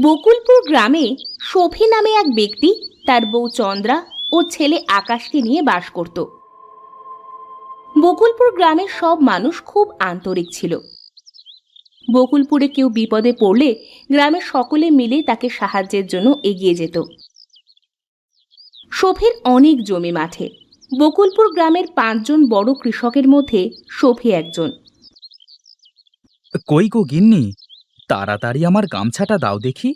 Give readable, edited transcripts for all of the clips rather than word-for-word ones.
বকুলপুর গ্রামে শফি নামে এক ব্যক্তি তার বউ চন্দ্রা ও ছেলে আকাশকে নিয়ে বাস করত। বকুলপুর গ্রামের সব মানুষ খুব আন্তরিক ছিল। বকুলপুরে কেউ বিপদে পড়লে গ্রামের সকলে মিলে তাকে সাহায্যের জন্য এগিয়ে যেত। শফির অনেক জমি মাঠে। বকুলপুর গ্রামের 5 জন বড় কৃষকের মধ্যে শফি একজন। কই গো গিন্নি, তাড়াতাড়ি আমার গামছাটা দাও দেখি।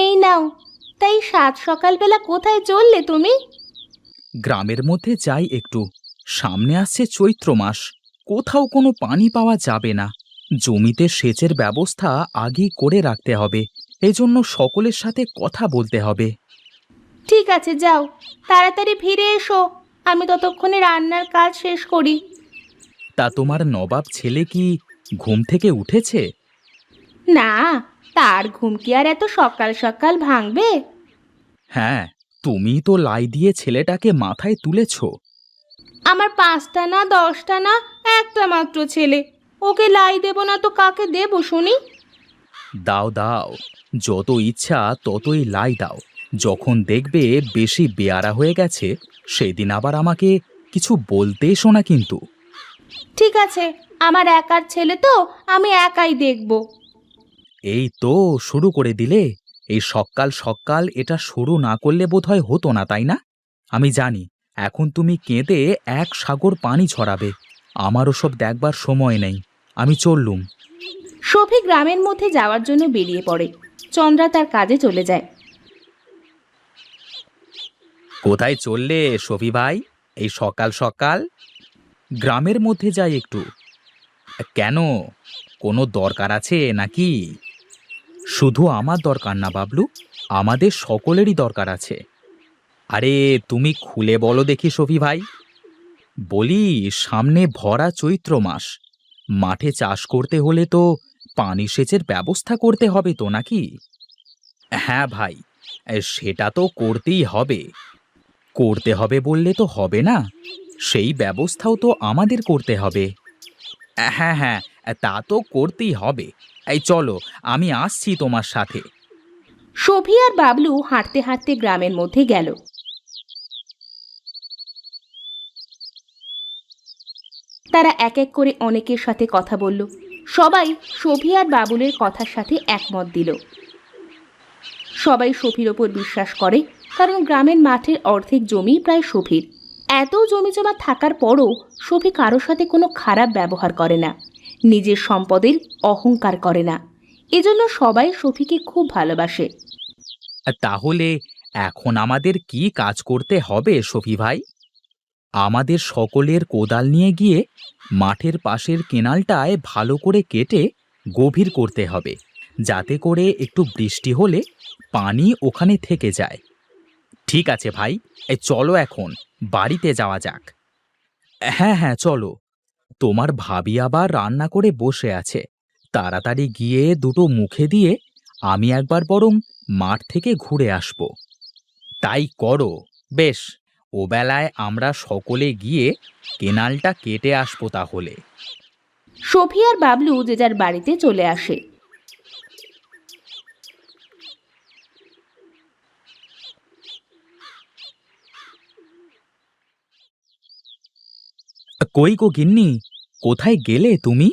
এই নাও। তাই সাত সকালবেলা কোথায় চললে তুমি? গ্রামের মধ্যে যাই একটু, সামনে আসছে চৈত্র মাস, কোথাও কোনো পানি পাওয়া যাবে না। জমিতে সেচের ব্যবস্থা আগেই করে রাখতে হবে, এজন্য সকলের সাথে কথা বলতে হবে। ঠিক আছে, যাও, তাড়াতাড়ি ফিরে এসো। আমি ততক্ষণে রান্নার কাজ শেষ করি। তা তোমার নবাব ছেলে কি ঘুম থেকে উঠেছে? না, তার ঘুম কি আর এত সকাল সকাল ভাঙবে? হ্যাঁ, তুমি তো লাই দিয়ে ছেলেটাকে মাথায় তুলেছ। আমার 5টা না 10টা না, একটা মাত্র ছেলে। ওকে লাই দেব না তো কাকে দেব শুনি? দাও দাও, যত ইচ্ছা ততই লাই দাও। যখন দেখবে বেশি বেয়ারা হয়ে গেছে, সেদিন আবার আমাকে কিছু বলতে এসো না কিন্তু। ঠিক আছে, আমার একার ছেলে তো, আমি একাই দেখব। এই তো শুরু করে দিলে। এই সকাল সকাল এটা শুরু না করলে বোধহয় হতো না, তাই না? আমি জানি এখন তুমি কেঁদে এক সাগর পানি ছড়াবে। আমারও সব দেখবার সময় নেই, আমি চললুম। শফি গ্রামের মধ্যে যাওয়ার জন্য বেরিয়ে পড়ে। চন্দ্রা তার কাজে চলে যায়। কোথায় চললে শফি ভাই, এই সকাল সকাল? গ্রামের মধ্যে যাই একটু। কেন, কোনো দরকার আছে নাকি? শুধু আমার দরকার না বাবলু, আমাদের সকলেরই দরকার আছে। আরে তুমি খুলে বলো দেখি শফি ভাই। বলি, সামনে ভরা চৈত্র মাস, মাঠে চাষ করতে হলে তো পানি সেচের ব্যবস্থা করতে হবে তো নাকি? হ্যাঁ ভাই, সেটা তো করতেই হবে। করতে হবে বললে তো হবে না, সেই ব্যবস্থাও তো আমাদের করতে হবে। হ্যাঁ হ্যাঁ, তা তো করতেই হবে। এই চলো, আমি আসছি তোমার সাথে। শফি আর বাবলু হাঁটতে হাঁটতে গ্রামের মধ্যে গেল। তারা এক এক করে অনেকের সাথে কথা বলল। সবাই শফি আর বাবুলের কথার সাথে একমত দিল। সবাই শফির ওপর বিশ্বাস করে, কারণ গ্রামের মাঠের অর্ধেক জমি প্রায় শফির। এত জমি জমা থাকার পরও শফি কারো সাথে কোনো খারাপ ব্যবহার করে না, নিজের সম্পদের অহংকার করে না। এজন্য সবাই শফিকে খুব ভালোবাসে। তাহলে এখন আমাদের কি কাজ করতে হবে শফি ভাই? আমাদের সকলের কোদাল নিয়ে গিয়ে মাঠের পাশের কেনালটায় ভালো করে কেটে গভীর করতে হবে, যাতে করে একটু বৃষ্টি হলে পানি ওখানে থেকে যায়। ঠিক আছে ভাই, চলো এখন বাড়িতে যাওয়া যাক। হ্যাঁ হ্যাঁ চলো। তোমার ভাবি আবার রান্না করে বসে আছে, তাড়াতাড়ি গিয়ে দুটো মুখে দিয়ে আমি একবার বরং মাঠ থেকে ঘুরে আসব। তাই করো। বেশ, ও বেলায় আমরা সকলে গিয়ে কেনালটা কেটে আসবো তাহলে। শফি আর বাবলু যে যার বাড়িতে চলে আসে। কই গো গিন্নি, কোথায় গেলে তুমি?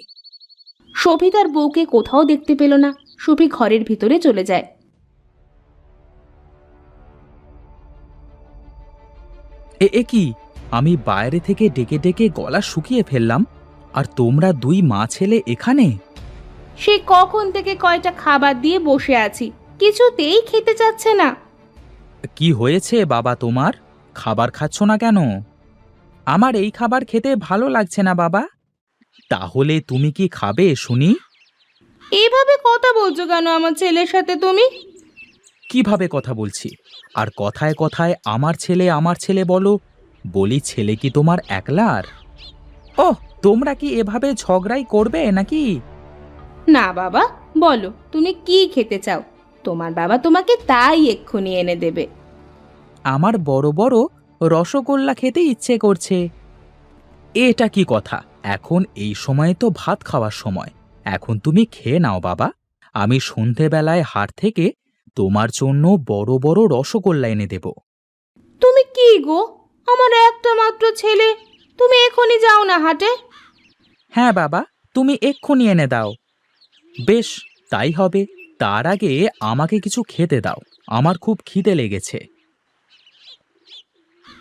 শফি তার বউকে কোথাও দেখতে পেল না। শফি ঘরের ভিতরে চলে যায়। এ কি, আমি বাইরে থেকে ডেকে ডেকে গলা শুকিয়ে ফেললাম, আর তোমরা দুই মা ছেলে এখানে? সে কখন থেকে কয়টা খাবার দিয়ে বসে আছি, কিছুতেই খেতে চাচ্ছে না। কি হয়েছে বাবা তোমার, খাবার খাচ্ছ না কেন? আমার এই খাবার খেতে ভালো লাগছে না বাবা। তাহলে তুমি কি খাবে শুনি? এইভাবে কথা বলছো কেন আমার ছেলের সাথে তুমি? কিভাবে কথা বলছি? আর কথায় কথায় আমার ছেলে বলো, বলি ছেলে কি তোমার একলার? ওহ, তোমরা কি এভাবে ঝগড়াই করবে নাকি? না বাবা, বলো তুমি কি খেতে চাও, তোমার বাবা তোমাকে তাই এক্ষুনি এনে দেবে। আমার বড় বড় রসগোল্লা খেতে ইচ্ছে করছে। এটা কি কথা? এখন এই সময়ে তো ভাত খাওয়ার সময়, এখন তুমি খেয়ে নাও বাবা। আমি সন্ধেবেলায় হাট থেকে তোমার জন্য বড় বড় রসগোল্লা এনে দেব। তুমি কি গো, আমার একটা মাত্র ছেলে, তুমি এখনই যাও না হাটে? হ্যাঁ বাবা, তুমি এক্ষুনি এনে দাও। বেশ, তাই হবে। তার আগে আমাকে কিছু খেতে দাও, আমার খুব খিদে লেগেছে।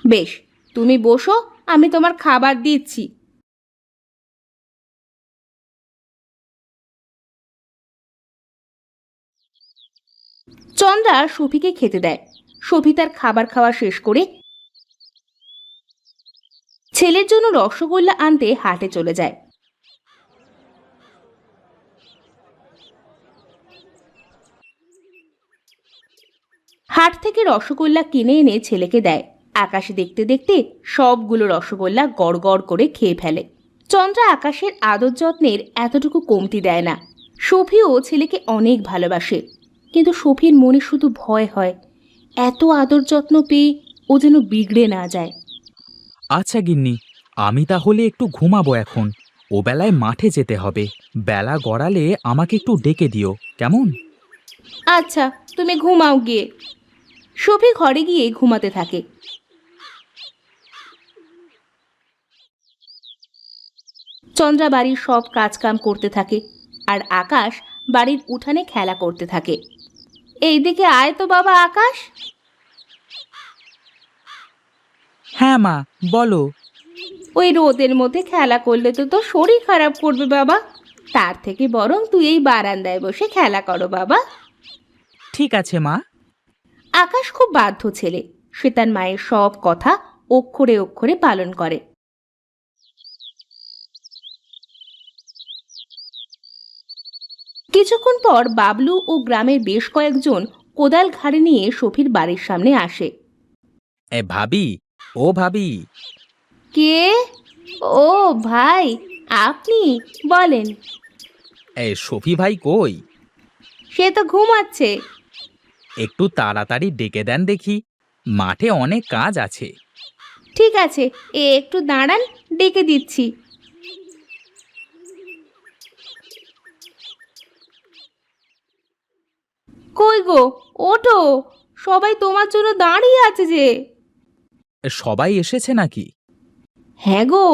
বেশ, তুমি বসো, আমি তোমার খাবার দিচ্ছি। চন্দ্রা সফিকে খেতে দেয়। সফি তার খাবার খাওয়া শেষ করে ছেলের জন্য রসগোল্লা আনতে হাটে চলে যায়। হাট থেকে রসগোল্লা কিনে এনে ছেলেকে দেয়। আকাশে দেখতে দেখতে সবগুলো রসগোল্লা গড় গড় করে খেয়ে ফেলে। চন্দ্রা আকাশের আদর যত্নের এতটুকু কমতি দেয় না। সফিও ছেলেকে অনেক ভালোবাসে, কিন্তু সফির মনে শুধু ভয় হয়, এত আদর যত্ন পেয়ে ও যেন বিগড়ে না যায়। আচ্ছা গিন্নি, আমি তাহলে একটু ঘুমাবো এখন। ও বেলায় মাঠে যেতে হবে। বেলা গড়ালে আমাকে একটু ডেকে দিও, কেমন? আচ্ছা, তুমি ঘুমাও গিয়ে। সফি ঘরে গিয়ে ঘুমাতে থাকে। চন্দ্রা বাড়ির সব কাজকাম করতে থাকে, আর আকাশ বাড়ির উঠানে খেলা করতে থাকে। এইদিকে আয় তো বাবা আকাশ। হ্যাঁ মা, বলো। ওই রোদের মধ্যে খেলা করলে তো তোর শরীর খারাপ করবে বাবা। তার থেকে বরং তুই এই বারান্দায় বসে খেলা করো বাবা। ঠিক আছে মা। আকাশ খুব বাধ্য ছেলে, সে তার মায়ের সব কথা অক্ষরে অক্ষরে পালন করে। কিছুক্ষণ পর বাবলু ও গ্রামের বেশ কয়েকজন কোদাল ঘাড়ে নিয়ে সফির বাড়ির সামনে আসে। ভাবি, ও ভাবি। কে? ও ভাই, আপনি বলেন। সফি ভাই কই? সে তো ঘুমাচ্ছে। একটু তাড়াতাড়ি ডেকে দেন দেখি, মাঠে অনেক কাজ আছে। ঠিক আছে, একটু দাঁড়ান, ডেকে দিচ্ছি। কই গো, ওঠো, সবাই তোমার জন্য দাঁড়িয়ে আছে যে। সবাই এসেছে নাকি? হ্যাঁ গো,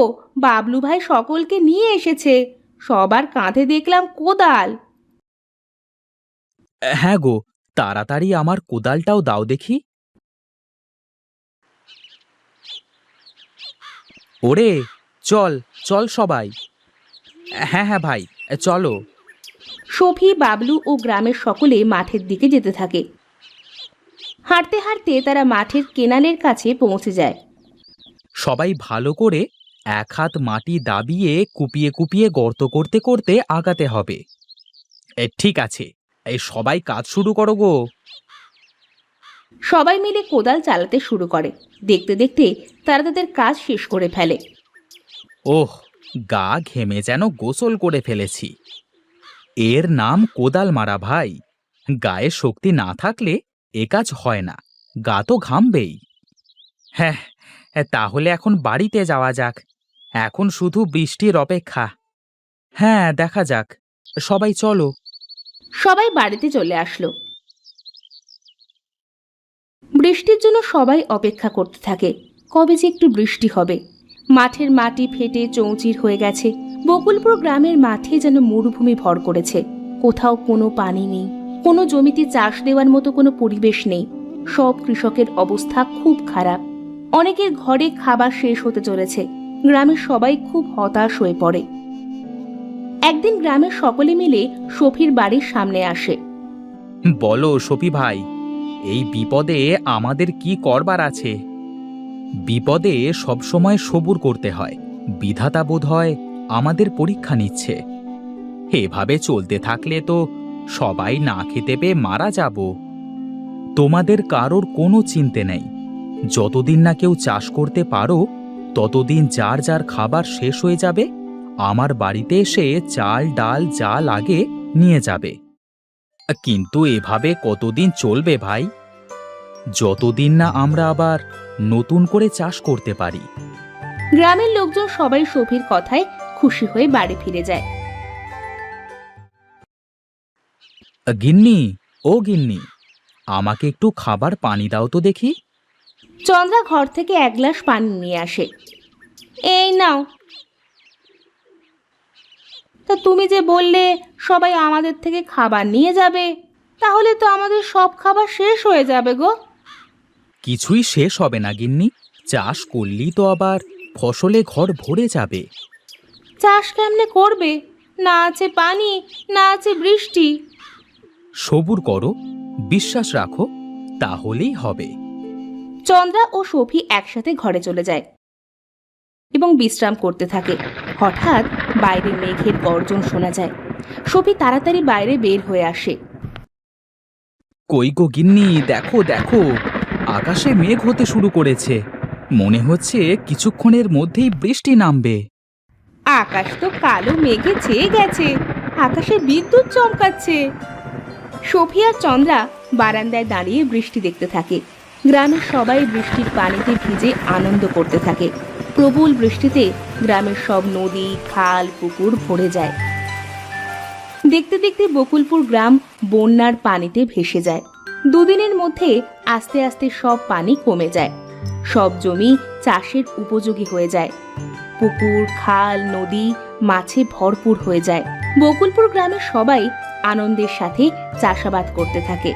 বাবলু ভাই সকলকে নিয়ে এসেছে। সবার কাঁধে দেখলাম কোদাল। হ্যাঁ গো, তাড়াতাড়ি আমার কোদালটাও দাও দেখি। ওরে, চল চল সবাই। হ্যাঁ হ্যাঁ ভাই, চলো। সফি, বাবলু ও গ্রামের সকলে মাঠের দিকে যেতে থাকে। হাঁটতে হাঁটতে তারা মাঠের কেনালের কাছে পৌঁছে যায়। সবাই ভালো করে এক হাত মাটি দাবিয়ে কুপিয়ে কুপিয়ে গর্ত করতে করতে আগাতে হবে। ঠিক আছে, এই সবাই কাজ শুরু করো গো। সবাই মিলে কোদাল চালাতে শুরু করে। দেখতে দেখতে তারা তাদের কাজ শেষ করে ফেলে। ওহ, গা ঘেমে যেন গোসল করে ফেলেছি। এর নাম কোদাল মারা ভাই। গায়ে শক্তি না থাকলে এ কাজ হয় না, গা তো ঘামবেই। হ্যাঁ, তাহলে এখন বাড়িতে যাওয়া যাক। এখন শুধু বৃষ্টির অপেক্ষা। হ্যাঁ, দেখা যাক। সবাই চলো। সবাই বাড়িতে চলে আসলো। বৃষ্টির জন্য সবাই অপেক্ষা করতে থাকে, কবে যে একটু বৃষ্টি হবে। মাঠের মাটি ফেটে চৌচির হয়ে গেছে। বকুলপুর গ্রামের মাঠে যেন মরুভূমি ভর করেছে। কোথাও কোনো পানি নেই, কোনো জমিতে চাষ দেওয়ার মতো কোনো পরিবেশ নেই। সব কৃষকের অবস্থা খুব খারাপ। অনেকের ঘরে খাবার শেষ হতে চলেছে। গ্রামের সবাই খুব হতাশ হয়ে পড়ে। একদিন গ্রামের সকলে মিলে সফির বাড়ির সামনে আসে। বলো সফি ভাই, এই বিপদে আমাদের কি করবার আছে? বিপদে সবসময় সবুর করতে হয়। বিধাতা বোধ হয় আমাদের পরীক্ষা নিচ্ছে। এভাবে চলতে থাকলে তো সবাই না খেতে পেয়ে মারা যাব। তোমাদের কারোর কোনো চিন্তে নেই। যতদিন না কেউ চাষ করতে পারো, ততদিন যার যার খাবার শেষ হয়ে যাবে, আমার বাড়িতে এসে চাল ডাল যা লাগে নিয়ে যাবে। কিন্তু এভাবে কতদিন চলবে ভাই? যতদিন না আমরা আবার নতুন করে চাষ করতে পারি। গ্রামের লোকজন সবাই সফির কথায় খুশি হয়ে বাড়ি ফিরে যায়। গিন্নি, ও গিন্নি, আমাকে একটু খাবার পানি দাও তো দেখি। চন্দ্রা ঘর থেকে এক গ্লাস পানি নিয়ে আসে। এই নাও। তা তুমি যে বললে সবাই আমাদের থেকে খাবার নিয়ে যাবে, তাহলে তো আমাদের সব খাবার শেষ হয়ে যাবে গো। কিছুই শেষ হবে না গিন্নি, চাষ করলেই তো আবার ফসলে ঘর ভরে যাবে। চাষ কেমনে করবে? না আছে পানি, না আছে বৃষ্টি। সবুর করো, বিশ্বাস রাখো, তাহলেই হবে। চন্দ্রা ও সফি একসাথে ঘরে চলে যায় এবং বিশ্রাম করতে থাকে। হঠাৎ বাইরে মেঘের গর্জন শোনা যায়। সফি তাড়াতাড়ি বাইরে বের হয়ে আসে। কই গো গিন্নি, দেখো দেখো, আকাশে মেঘ হতে শুরু করেছে। মনে হচ্ছে কিছুক্ষণের মধ্যেই বৃষ্টি নামবে। আকাশ তো কালো মেঘে ছেয়ে গেছে, আকাশে বিদ্যুৎ চমকাচ্ছে। সফি আর চন্দ্রা বারান্দায় দাঁড়িয়ে বৃষ্টি দেখতে থাকে। গ্রামের সবাই বৃষ্টির পানিতে ভিজে আনন্দ করতে থাকে। প্রবল বৃষ্টিতে গ্রামের সব নদী, খাল, পুকুর ভরে যায়। দেখতে দেখতে বকুলপুর গ্রাম বন্যার পানিতে ভেসে যায়। দুদিনের মধ্যে আস্তে আস্তে সব পানি কমে যায়। সব জমি চাষের উপযোগী হয়ে যায়। পুকুর, খাল, নদী মাছে ভরপুর হয়ে যায়। বকুলপুর গ্রামের সবাই আনন্দের সাথে চাষাবাদ করতে থাকে।